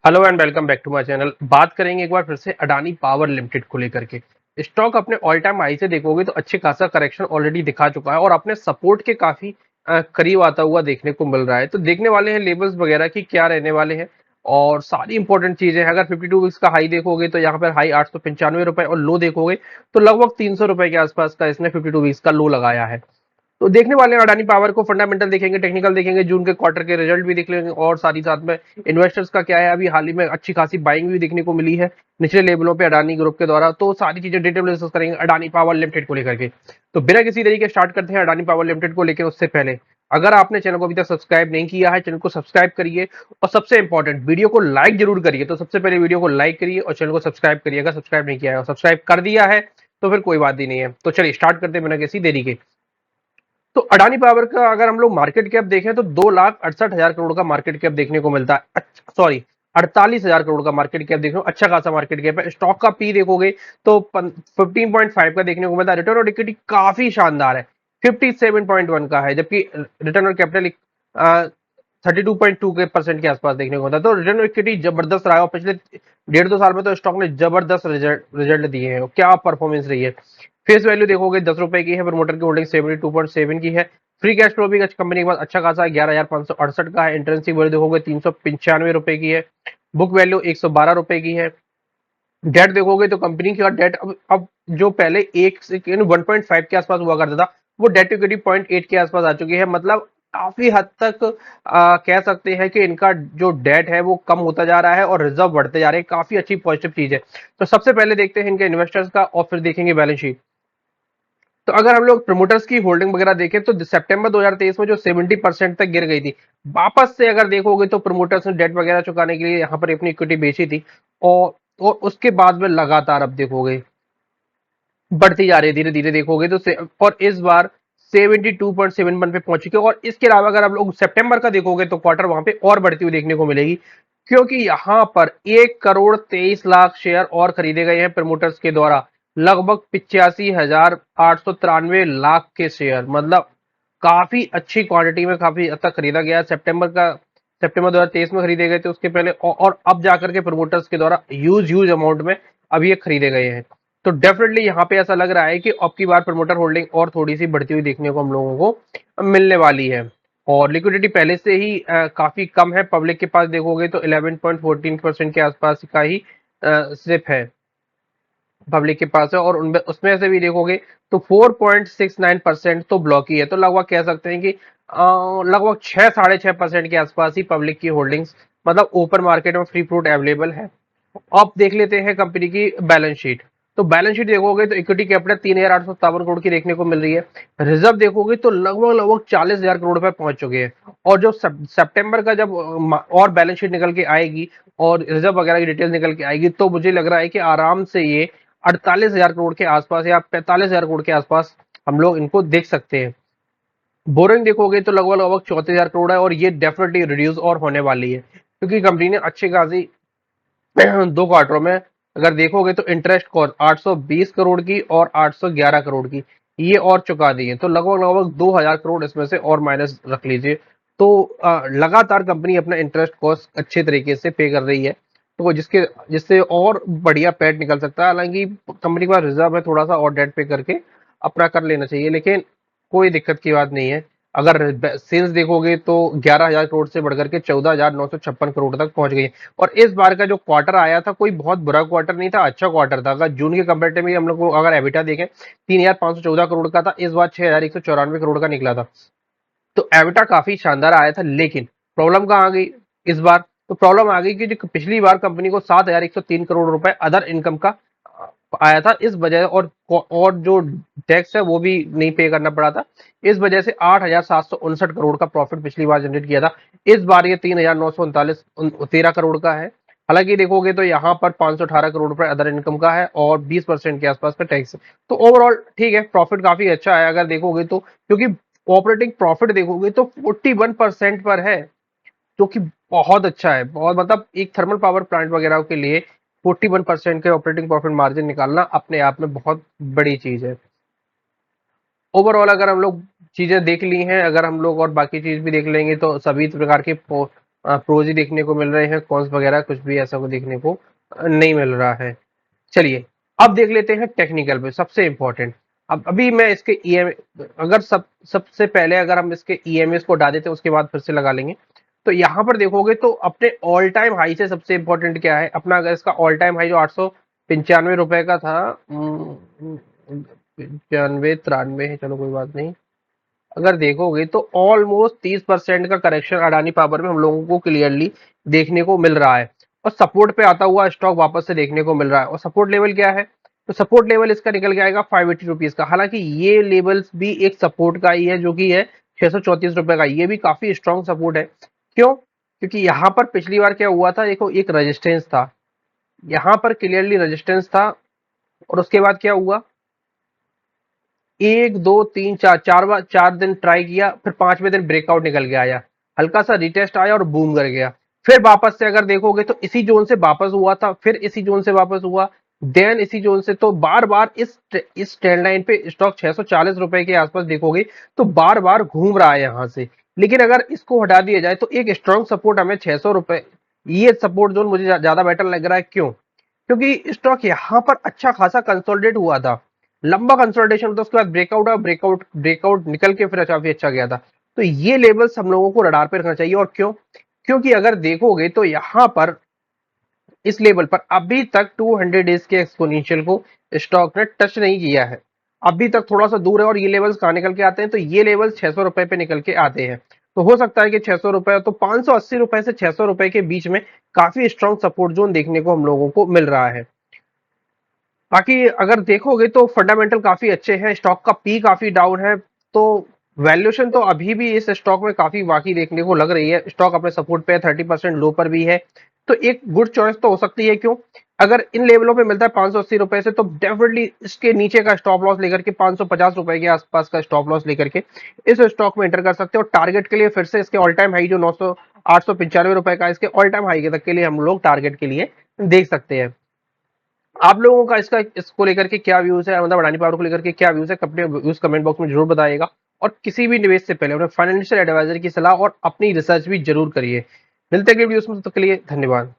Hello and welcome back to my channel. बात करेंगे एक बार फिर से अडानी पावर लिमिटेड को लेकर के। स्टॉक अपने ऑल टाइम हाई से देखोगे तो अच्छे खासा करेक्शन ऑलरेडी दिखा चुका है और अपने सपोर्ट के काफी करीब आता हुआ देखने को मिल रहा है। तो देखने वाले हैं लेवल्स वगैरह की क्या रहने वाले हैं और सारी इंपॉर्टेंट चीजें हैं। अगर 52 वीक्स का हाई देखोगे तो यहाँ पर हाई 895 रुपए और लो देखोगे तो लगभग 300 रुपए के आसपास का इसने 52 वीक्स का लो लगाया है। तो देखने वाले हैं अडानी पावर को, फंडामेंटल देखेंगे, टेक्निकल देखेंगे, जून के क्वार्टर के रिजल्ट भी देख लेंगे और साथ ही साथ में इन्वेस्टर्स का क्या है। अभी हाल ही में अच्छी खासी बाइंग भी देखने को मिली है निचले लेवलों पे अडानी ग्रुप के द्वारा। तो सारी चीजें डिटेल में डिस्कस करेंगे अडानी पावर लिमिटेड को लेकर के। तो बिना किसी तरीके स्टार्ट करते हैं अडानी पावर लिमिटेड को लेकर। उससे पहले अगर आपने चैनल को अभी तक सब्सक्राइब नहीं किया है, चैनल को सब्सक्राइब करिए और सबसे इंपॉर्टेंट वीडियो को लाइक जरूर करिए। तो सबसे पहले वीडियो को लाइक करिए और चैनल को सब्सक्राइब करिए अगर सब्सक्राइब नहीं किया है। और सब्सक्राइब कर दिया है तो फिर कोई बात ही नहीं है। तो चलिए स्टार्ट करते हैं बिना किसी देरी के। तो अडानी पावर का अगर हम लोग मार्केट कैप देखें तो 2,68,000 करोड़ का मार्केट कैप देखने को मिलता है। सॉरी, 48,000 करोड़ का मार्केट कैप देखने को, अच्छा खासा मार्केट कैप है। स्टॉक का पी देखोगे तो 15.5 का देखने को मिलता है। रिटर्न ऑन इक्विटी काफी शानदार है, 57.1 का है, जबकि रिटर्न ऑन कैपिटल 32.2% के आसपास देखने को मिलता है। तो रिटर्न ऑन इक्विटी जबरदस्त रहा है और पिछले 1.5 2 साल में तो स्टॉक ने जबरदस्त रिजल्ट दिए हैं। क्या परफॉर्मेंस रही है। फेस वैल्यू देखोगे 10 रुपए की है, प्रमोटर की होल्डिंग 72.7 की है। फ्री कैश फ्लो भी कंपनी के पास अच्छा खासा है, 11,568 का है। इंट्रेंसिक वैल्यू देखोगे 395 रुपए की है। बुक वैल्यू 112 रुपए की है। डेट देखोगे तो कंपनी का डेट अब जो पहले 1.5 के आसपास हुआ करता था वो डेट इक्विटी 0.8 के आसपास आ चुकी है। मतलब काफी हद तक कह सकते हैं कि इनका जो डेट है वो कम होता जा रहा है और रिजर्व बढ़ते जा रहे हैं। काफी अच्छी पॉजिटिव चीज है। तो सबसे पहले देखते हैं इनके इन्वेस्टर्स का और फिर देखेंगे बैलेंस शीट। तो अगर हम लोग प्रमोटर्स की होल्डिंग वगैरह देखें तो सितंबर 2023 में जो 70% तक गिर गई थी, वापस से अगर देखोगे तो प्रमोटर्स ने डेट वगैरह चुकाने के लिए यहाँ पर अपनी इक्विटी बेची थी और उसके बाद में लगातार अब देखोगे बढ़ती जा रही है। धीरे धीरे देखोगे तो और इस बार 72.71 पे पहुंच चुके हैं। और इसके अलावा अगर आप लोग सितंबर का देखोगे तो क्वार्टर वहां पे और बढ़ती हुई देखने को मिलेगी, क्योंकि यहां पर 1,23,00,000 शेयर और खरीदे गए हैं प्रमोटर्स के द्वारा। लगभग 85,893 लाख के शेयर, मतलब काफी अच्छी क्वांटिटी में काफी हद तक खरीदा गया है। सितंबर 2023 में खरीदे गए थे, उसके पहले और अब जाकर के प्रमोटर्स के द्वारा ह्यूज अमाउंट में अब ये खरीदे गए हैं। तो डेफिनेटली यहाँ पे ऐसा लग रहा है कि अब की बार प्रमोटर होल्डिंग और थोड़ी सी बढ़ती हुई देखने को हम लोगों को मिलने वाली है। और लिक्विडिटी पहले से ही काफी कम है। पब्लिक के पास देखोगे तो 11.14% के आसपास का ही सिप है पब्लिक के पास है। और उनमें उसमें से भी देखोगे तो 4.69% तो ब्लॉक ही है। तो लगभग कह सकते हैं कि लगभग 6 साढ़े 6% के आसपास ही पब्लिक की होल्डिंग्स, मतलब ओपन मार्केट में फ्री फ्लोट अवेलेबल है। अब देख लेते हैं कंपनी की बैलेंस शीट। तो बैलेंस शीट देखोगे तो इक्विटी कैपिटल 3,857 करोड़ की देखने को मिल रही है। रिजर्व देखोगे तो लगभग लगभग 40,000 करोड़ रुपए पहुंच चुके हैं। और जो सितंबर का जब और बैलेंस शीट निकल के आएगी और रिजर्व वगैरह की डिटेल निकल के आएगी तो मुझे लग रहा है कि आराम से ये 48,000 करोड़ के आसपास या 45,000 करोड़ के आसपास हम लोग इनको देख सकते हैं। बोरिंग देखोगे तो लगभग लगभग 34,000 करोड़ है और ये डेफिनेटली रिड्यूस और होने वाली है, क्योंकि कंपनी ने अच्छी खासी 2 क्वार्टरों में अगर देखोगे तो इंटरेस्ट कॉस्ट 820 करोड़ की और 811 करोड़ की ये और चुका दी है। तो लगभग लगभग 2,000 करोड़ इसमें से और माइनस रख लीजिए। तो लगातार कंपनी अपना इंटरेस्ट कॉस्ट अच्छे तरीके से पे कर रही है, तो जिससे और बढ़िया पैठ निकल सकता है। हालांकि कंपनी के पास रिजर्व है, थोड़ा सा और डेट पे करके अपना कर लेना चाहिए, लेकिन कोई दिक्कत की बात नहीं है। अगर सेल्स देखोगे तो 11,000 करोड़ से बढ़कर के 14,956 करोड़ तक पहुंच गई है। और इस बार का जो क्वार्टर आया था कोई बहुत बुरा क्वार्टर नहीं था, अच्छा क्वार्टर था। अगर जून के कंपेरेटिव में हम लोग को अगर एबिटा देखें 3,514 करोड़ का था, इस बार 6,194 करोड़ का निकला था। तो एबिटा काफी शानदार आया था, लेकिन प्रॉब्लम कहाँ आ गई इस बार। तो प्रॉब्लम आ गई कि जो पिछली बार कंपनी को 7,103 करोड़ रुपए अदर इनकम का आया था, इस वजह और जो टैक्स है वो भी नहीं पे करना पड़ा था। इस वजह से 8,759 करोड़ का प्रॉफिट पिछली बार जनरेट किया था। इस बार ये 3,939 13 करोड़ का है। हालांकि देखोगे तो यहाँ पर 518 करोड़ रुपए अदर इनकम का है और 20% के आसपास का टैक्स है। तो ओवरऑल ठीक है, प्रॉफिट काफी अच्छा है अगर देखोगे तो, क्योंकि ऑपरेटिंग प्रॉफिट देखोगे तो 41% पर है, जो कि बहुत अच्छा है। बहुत, मतलब एक थर्मल पावर प्लांट वगैरह के लिए 41% के ऑपरेटिंग प्रॉफिट मार्जिन निकालना अपने आप में बहुत बड़ी चीज है। ओवरऑल अगर हम लोग चीजें देख ली हैं, अगर हम लोग और बाकी चीज भी देख लेंगे तो सभी प्रकार के प्रोज ही देखने को मिल रहे हैं, कॉन्स वगैरह कुछ भी ऐसा को देखने को नहीं मिल रहा है। चलिए अब देख लेते हैं टेक्निकल पे सबसे इंपॉर्टेंट। अब अभी मैं इसके ईएम अगर सबसे पहले अगर हम इसके ईएमएस को हटा देते हैं उसके बाद फिर से लगा लेंगे। तो यहाँ पर देखोगे तो अपने ऑल टाइम हाई से सबसे इंपॉर्टेंट क्या है अपना, अगर इसका ऑल टाइम हाई जो 895 रुपए का था, 95 93 है, चलो कोई बात नहीं। अगर देखोगे तो ऑलमोस्ट 30% का करेक्शन अडानी पावर में हम लोगों को क्लियरली देखने को मिल रहा है, और सपोर्ट पे आता हुआ स्टॉक वापस से देखने को मिल रहा है। और सपोर्ट लेवल क्या है, तो सपोर्ट लेवल इसका निकल के आएगा 580 रुपीज का। हालांकि ये लेवल्स भी एक सपोर्ट का ही है जो कि है 634 रुपए का, ये भी काफी स्ट्रॉन्ग सपोर्ट है। क्यों? क्योंकि यहाँ पर पिछली बार क्या हुआ था, देखो एक रेजिस्टेंस था, यहाँ पर क्लियरली रेजिस्टेंस था, और उसके बाद क्या हुआ, एक दो तीन चार, चार बार 4 दिन ट्राई किया, फिर 5वें दिन ब्रेकआउट निकल के आया, हल्का सा रिटेस्ट आया और बूम कर गया। फिर वापस से अगर देखोगे तो इसी जोन से वापस हुआ था, फिर इसी जोन से वापस हुआ, देन इसी जोन से। तो बार बार इस ट्रेंड लाइन पे स्टॉक 640 रुपए के आसपास देखोगे तो बार बार घूम रहा है यहाँ से। लेकिन अगर इसको हटा दिया जाए तो एक स्ट्रॉन्ग सपोर्ट हमें 600 रुपए, ये सपोर्ट जोन मुझे ज्यादा बेटर लग रहा है। क्यों? क्योंकि स्टॉक यहाँ पर अच्छा खासा कंसोलिडेट हुआ था, लंबा कंसोलिडेशन था, उसके बाद ब्रेकआउट और ब्रेकआउट ब्रेकआउट निकल के फिर काफी अच्छा गया था। तो ये लेवल्स हम लोगों को रडार पे रखना चाहिए। और क्यों? क्योंकि अगर देखोगे तो यहाँ पर इस लेवल पर अभी तक 200 डेज के एक्सपोनेंशियल को स्टॉक ने टच नहीं किया है, अभी तक थोड़ा सा दूर है। और ये लेवल्स कहाँ निकल के आते हैं, तो ये लेवल्स 600 रुपए पे निकल के आते हैं। तो हो सकता है कि 600 रुपए, तो 580 रुपए से 600 रुपए के बीच में काफी स्ट्रॉन्ग सपोर्ट जोन देखने को हम लोगों को मिल रहा है। बाकी अगर देखोगे तो फंडामेंटल काफी अच्छे हैं, स्टॉक का पी काफी डाउन है, तो वैल्यूएशन तो अभी भी इस स्टॉक में काफी बाकी देखने को लग रही है। स्टॉक अपने सपोर्ट पे है, 30% लो पर भी है, तो एक गुड चॉइस तो हो सकती है। क्यों? अगर इन लेवलों पे मिलता है 580 रुपए से, तो डेफिनेटली इसके नीचे का स्टॉप लॉस लेकर के 550 रुपए के आसपास का स्टॉप लॉस लेकर के इस स्टॉक में एंटर कर सकते हो। और टारगेट के लिए फिर से इसके ऑल टाइम हाई जो 900 895 रुपए का, इसके ऑल टाइम हाई तक के लिए हम लोग टारगेट के लिए देख सकते हैं। आप लोगों का इसको लेकर के क्या व्यूज है, मतलब अडानी पावर को लेकर के क्या व्यूज है, अपने व्यूज कमेंट बॉक्स में जरूर बताइएगा। और किसी भी निवेश से पहले अपने फाइनेंशियल एडवाइजर की सलाह और अपनी रिसर्च भी जरूर करिए। मिलते हैं अगली वीडियोस में, तब तक के लिए धन्यवाद।